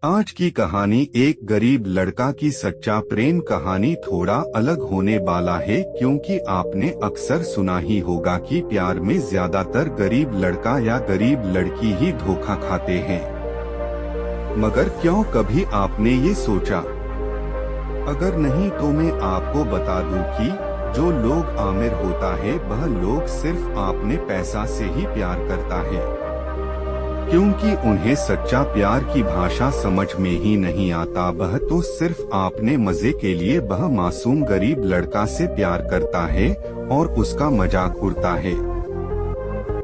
आज की कहानी एक गरीब लड़का की सच्चा प्रेम कहानी थोड़ा अलग होने वाला है, क्योंकि आपने अक्सर सुना ही होगा कि प्यार में ज्यादातर गरीब लड़का या गरीब लड़की ही धोखा खाते हैं। मगर क्यों कभी आपने ये सोचा? अगर नहीं तो मैं आपको बता दूं कि जो लोग आमिर होता है वह लोग सिर्फ अपने पैसा से ही प्यार करता है, क्योंकि उन्हें सच्चा प्यार की भाषा समझ में ही नहीं आता। वह तो सिर्फ अपने मजे के लिए वह मासूम गरीब लड़का से प्यार करता है और उसका मजाक उड़ाता है।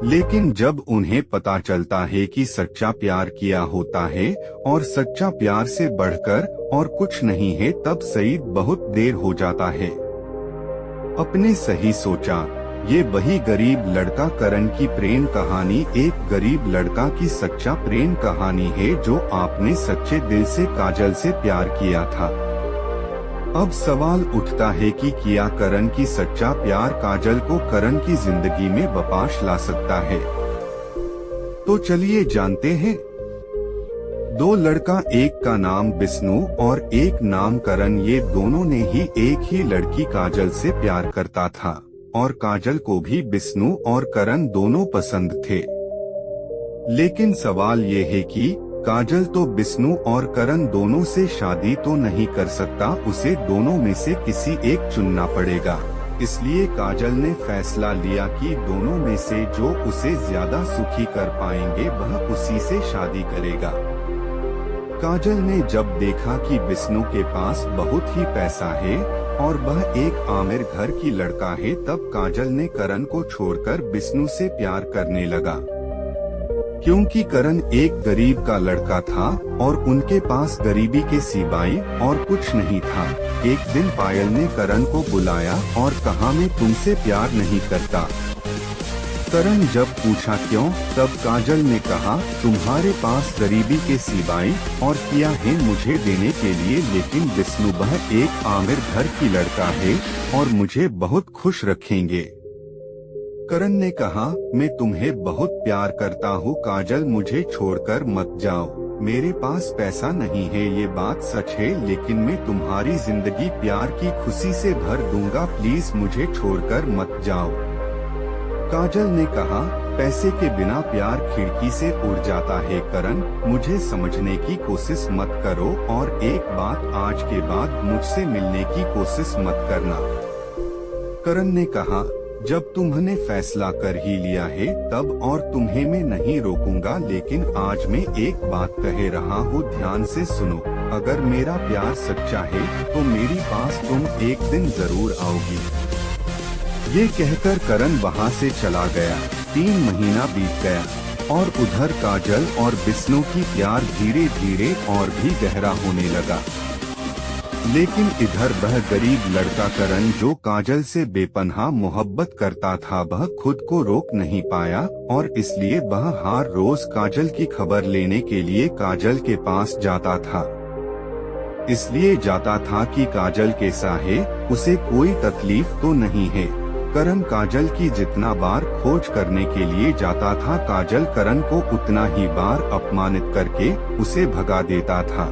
लेकिन जब उन्हें पता चलता है कि सच्चा प्यार किया होता है और सच्चा प्यार से बढ़कर और कुछ नहीं है, तब सईद बहुत देर हो जाता है। अपने सही सोचा, ये वही गरीब लड़का करण की प्रेम कहानी एक गरीब लड़का की सच्चा प्रेम कहानी है जो आपने सच्चे दिल से काजल से प्यार किया था। अब सवाल उठता है कि क्या करण की सच्चा प्यार काजल को करण की जिंदगी में वापस ला सकता है? तो चलिए जानते हैं। दो लड़का, एक का नाम विष्णु और एक नाम करण, ये दोनों ने ही एक ही लड़की काजल से प्यार करता था और काजल को भी विष्णु और करण दोनों पसंद थे। लेकिन सवाल ये है कि काजल तो विष्णु और करण दोनों से शादी तो नहीं कर सकता, उसे दोनों में से किसी एक चुनना पड़ेगा। इसलिए काजल ने फैसला लिया कि दोनों में से जो उसे ज्यादा सुखी कर पाएंगे वह उसी से शादी करेगा। काजल ने जब देखा कि विष्णु के पास बहुत ही पैसा है और वह एक आमिर घर की लड़का है, तब काजल ने करण को छोड़कर विष्णु से प्यार करने लगा। क्योंकि करण एक गरीब का लड़का था और उनके पास गरीबी के सिवाय और कुछ नहीं था। एक दिन पायल ने करण को बुलाया और कहा, मैं तुमसे प्यार नहीं करता। करण जब पूछा क्यों, तब काजल ने कहा, तुम्हारे पास गरीबी के सिवाय और क्या है मुझे देने के लिए, लेकिन विष्णु वह एक आमिर घर की लड़का है और मुझे बहुत खुश रखेंगे। करण ने कहा, मैं तुम्हें बहुत प्यार करता हूँ काजल, मुझे छोड़कर मत जाओ। मेरे पास पैसा नहीं है, ये बात सच है, लेकिन मैं तुम्हारी जिंदगी प्यार की खुशी से भर दूंगा, प्लीज मुझे छोड़कर मत जाओ। काजल ने कहा, पैसे के बिना प्यार खिड़की से उड़ जाता है करण, मुझे समझने की कोशिश मत करो और एक बात, आज के बाद मुझसे मिलने की कोशिश मत करना। करण ने कहा, जब तुमने फैसला कर ही लिया है तब और तुम्हें मैं नहीं रोकूंगा, लेकिन आज मैं एक बात कह रहा हूँ, ध्यान से सुनो। अगर मेरा प्यार सच्चा है तो मेरे पास तुम एक दिन जरूर आओगी। ये कहकर करण वहाँ से चला गया। 3 महीना बीत गया और उधर काजल और विष्णु की प्यार धीरे धीरे और भी गहरा होने लगा। लेकिन इधर वह गरीब लड़का करण जो काजल से बेपनाह मोहब्बत करता था, वह खुद को रोक नहीं पाया और इसलिए वह हर रोज काजल की खबर लेने के लिए काजल के पास जाता था। इसलिए जाता था कि काजल कैसा है, उसे कोई तकलीफ तो नहीं है। करण काजल की जितना बार खोज करने के लिए जाता था, काजल करण को उतना ही बार अपमानित करके उसे भगा देता था।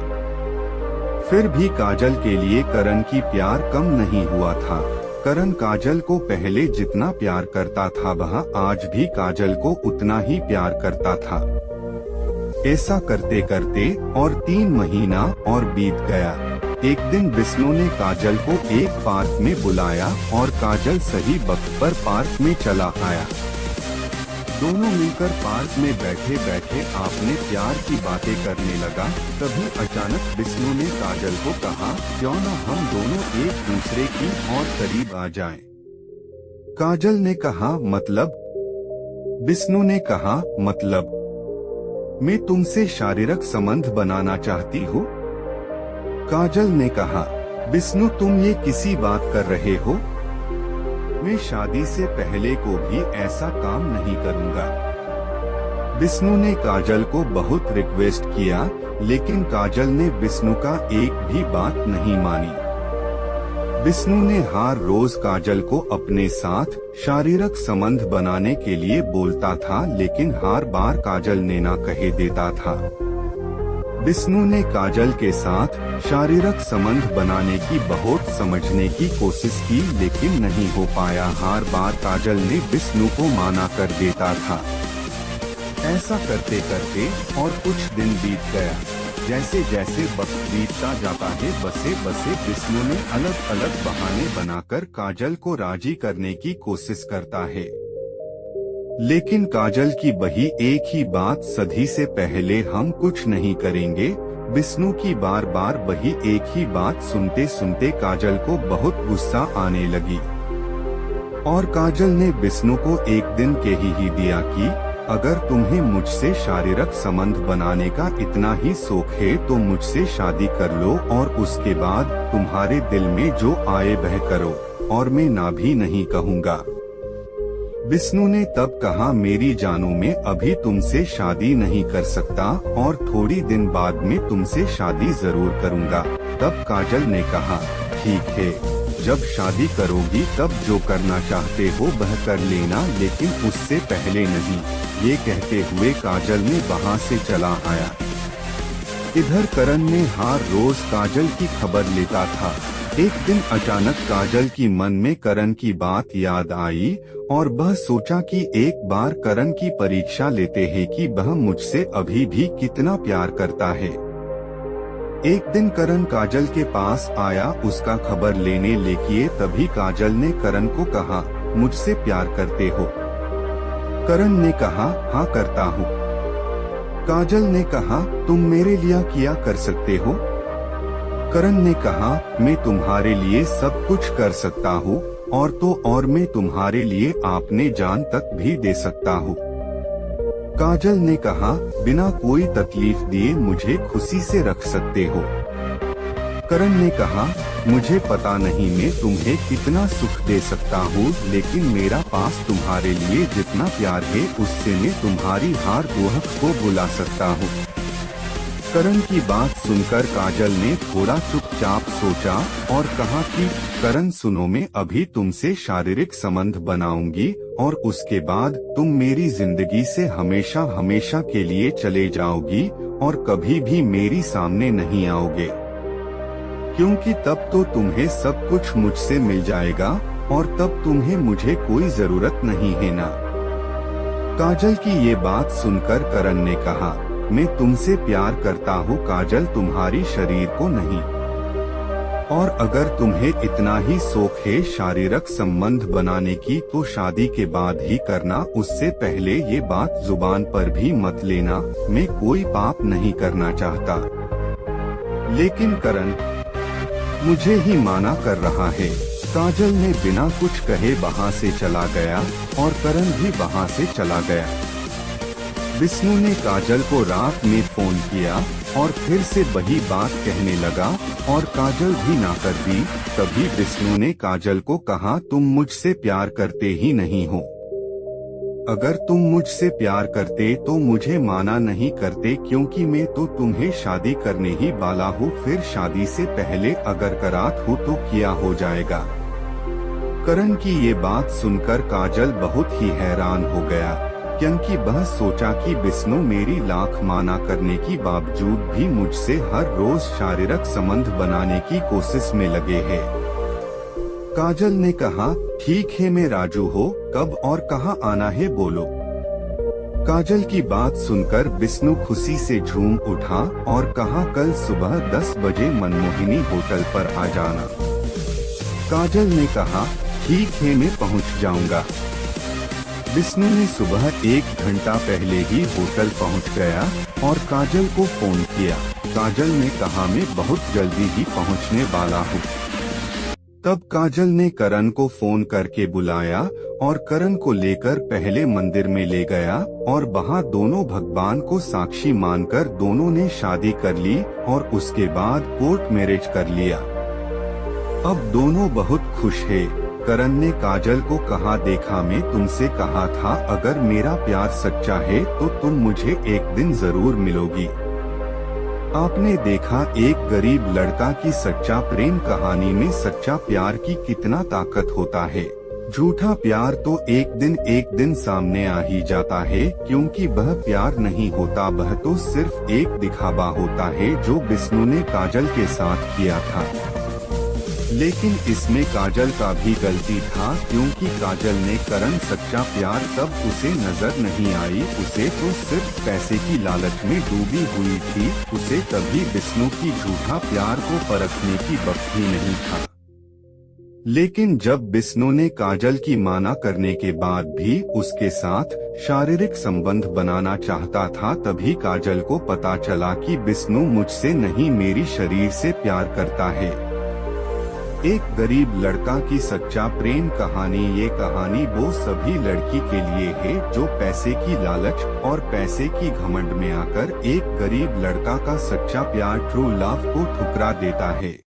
फिर भी काजल के लिए करण की प्यार कम नहीं हुआ था। करण काजल को पहले जितना प्यार करता था, वह आज भी काजल को उतना ही प्यार करता था। ऐसा करते करते और 3 महीना और बीत गया। एक दिन विष्णु ने काजल को एक पार्क में बुलाया और काजल सही वक्त पर पार्क में चला आया। दोनों मिलकर पार्क में बैठे बैठे आपने प्यार की बातें करने लगा। तभी अचानक विष्णु ने काजल को कहा, क्यों न हम दोनों एक दूसरे की और करीब आ जाएं। काजल ने कहा, मतलब? विष्णु ने कहा, मतलब मैं तुमसे शारीरिक संबंध बनाना चाहती हूँ। काजल ने कहा, विष्णु तुम ये किसी बात कर रहे हो? मैं शादी से पहले को भी ऐसा काम नहीं करूँगा। विष्णु ने काजल को बहुत रिक्वेस्ट किया, लेकिन काजल ने विष्णु का एक भी बात नहीं मानी। विष्णु ने हर रोज काजल को अपने साथ शारीरिक संबंध बनाने के लिए बोलता था, लेकिन हर बार काजल ने ना कहे देता था। विष्णु ने काजल के साथ शारीरिक संबंध बनाने की बहुत समझने की कोशिश की, लेकिन नहीं हो पाया। हर बार काजल ने विष्णु को माना कर देता था। ऐसा करते करते और कुछ दिन बीत गया। जैसे जैसे वक्त बीतता जाता है, बसे बसे विष्णु ने अलग अलग बहाने बनाकर काजल को राजी करने की कोशिश करता है। लेकिन काजल की वही एक ही बात, सदी से पहले हम कुछ नहीं करेंगे। विष्णु की बार बार वही एक ही बात सुनते सुनते काजल को बहुत गुस्सा आने लगी और काजल ने विष्णु को एक दिन कह ही दिया कि अगर तुम्हें मुझसे शारीरिक संबंध बनाने का इतना ही शौक है तो मुझसे शादी कर लो और उसके बाद तुम्हारे दिल में जो आए वह करो और मैं ना भी नहीं कहूँगा। विष्णु ने तब कहा, मेरी जानू मैं अभी तुमसे शादी नहीं कर सकता और थोड़ी दिन बाद में तुमसे शादी जरूर करूँगा। तब काजल ने कहा, ठीक है, जब शादी करोगी तब जो करना चाहते हो वह कर लेना, लेकिन उससे पहले नहीं। ये कहते हुए काजल ने वहाँ से चला आया। इधर करण ने हर रोज काजल की खबर लेता था। एक दिन अचानक काजल की मन में करण की बात याद आई और वह सोचा कि एक बार करण की परीक्षा लेते हैं कि वह मुझसे अभी भी कितना प्यार करता है। एक दिन करण काजल के पास आया उसका खबर लेने लेकिए तभी काजल ने करण को कहा, मुझसे प्यार करते हो? करण ने कहा, हाँ करता हूँ। काजल ने कहा, तुम मेरे लिए क्या कर सकते हो? करण ने कहा, मैं तुम्हारे लिए सब कुछ कर सकता हूँ और मैं तुम्हारे लिए अपने जान तक भी दे सकता हूँ। काजल ने कहा, बिना कोई तकलीफ दिए मुझे खुशी से रख सकते हो। करण ने कहा, मुझे पता नहीं मैं तुम्हें कितना सुख दे सकता हूँ, लेकिन मेरा पास तुम्हारे लिए जितना प्यार है उससे मैं तुम्हारी हर दुख को बुला सकता हूँ। करण की बात सुनकर काजल ने थोड़ा चुपचाप सोचा और कहा कि करण सुनो, मैं अभी तुमसे शारीरिक संबंध बनाऊंगी और उसके बाद तुम मेरी जिंदगी से हमेशा हमेशा के लिए चले जाओगी और कभी भी मेरी सामने नहीं आओगे, क्योंकि तब तो तुम्हें सब कुछ मुझसे मिल जाएगा और तब तुम्हें मुझे कोई जरूरत नहीं है ना। काजल की ये बात सुनकर करण ने कहा, मैं तुमसे प्यार करता हूँ काजल, तुम्हारी शरीर को नहीं। और अगर तुम्हें इतना ही शौक है शारीरिक संबंध बनाने की तो शादी के बाद ही करना, उससे पहले ये बात जुबान पर भी मत लेना। मैं कोई पाप नहीं करना चाहता, लेकिन करण मुझे ही माना कर रहा है। काजल ने बिना कुछ कहे वहाँ से चला गया और करण भी वहाँ से चला गया। विष्णु ने काजल को रात में फोन किया और फिर से वही बात कहने लगा और काजल भी ना कर दी। तभी विष्णु ने काजल को कहा, तुम मुझसे प्यार करते ही नहीं हो। अगर तुम मुझसे प्यार करते तो मुझे माना नहीं करते, क्योंकि मैं तो तुम्हें शादी करने ही वाला हूँ। फिर शादी से पहले अगर करात हो तो क्या हो जाएगा? करण की ये बात सुनकर काजल बहुत ही हैरान हो गया, क्योंकि वह सोचा कि विष्णु मेरी लाख माना करने की बावजूद भी मुझसे हर रोज शारीरिक संबंध बनाने की कोशिश में लगे हैं। काजल ने कहा, ठीक है मैं राजू हो, कब और कहाँ आना है बोलो। काजल की बात सुनकर विष्णु खुशी से झूम उठा और कहा, कल सुबह 10 बजे मनमोहिनी होटल पर आ जाना। काजल ने कहा, ठीक है मैं पहुँच जाऊंगा। विष्णु ने सुबह 1 घंटा पहले ही होटल पहुंच गया और काजल को फोन किया। काजल ने कहा, मैं बहुत जल्दी ही पहुंचने वाला हूं। तब काजल ने करण को फोन करके बुलाया और करण को लेकर पहले मंदिर में ले गया और वहां दोनों भगवान को साक्षी मानकर दोनों ने शादी कर ली और उसके बाद कोर्ट मैरिज कर लिया। अब दोनों बहुत खुश है। करण ने काजल को कहा, देखा मैं तुमसे कहा था अगर मेरा प्यार सच्चा है तो तुम मुझे एक दिन जरूर मिलोगी। आपने देखा एक गरीब लड़का की सच्चा प्रेम कहानी में सच्चा प्यार की कितना ताकत होता है। झूठा प्यार तो एक दिन सामने आ ही जाता है, क्योंकि वह प्यार नहीं होता, वह तो सिर्फ एक दिखावा होता है जो विष्णु ने काजल के साथ किया था। लेकिन इसमें काजल का भी गलती था, क्योंकि काजल ने करण सच्चा प्यार तब उसे नजर नहीं आई, उसे तो सिर्फ पैसे की लालच में डूबी हुई थी, उसे कभी विष्णु की झूठा प्यार को परखने की वक्त ही नहीं था। लेकिन जब विष्णु ने काजल की माना करने के बाद भी उसके साथ शारीरिक संबंध बनाना चाहता था, तभी काजल को पता चला कि विष्णु मुझसे नहीं मेरी शरीर से प्यार करता है। एक गरीब लड़का की सच्चा प्रेम कहानी। ये कहानी वो सभी लड़की के लिए है जो पैसे की लालच और पैसे की घमंड में आकर एक गरीब लड़का का सच्चा प्यार ट्रू लव को ठुकरा देता है।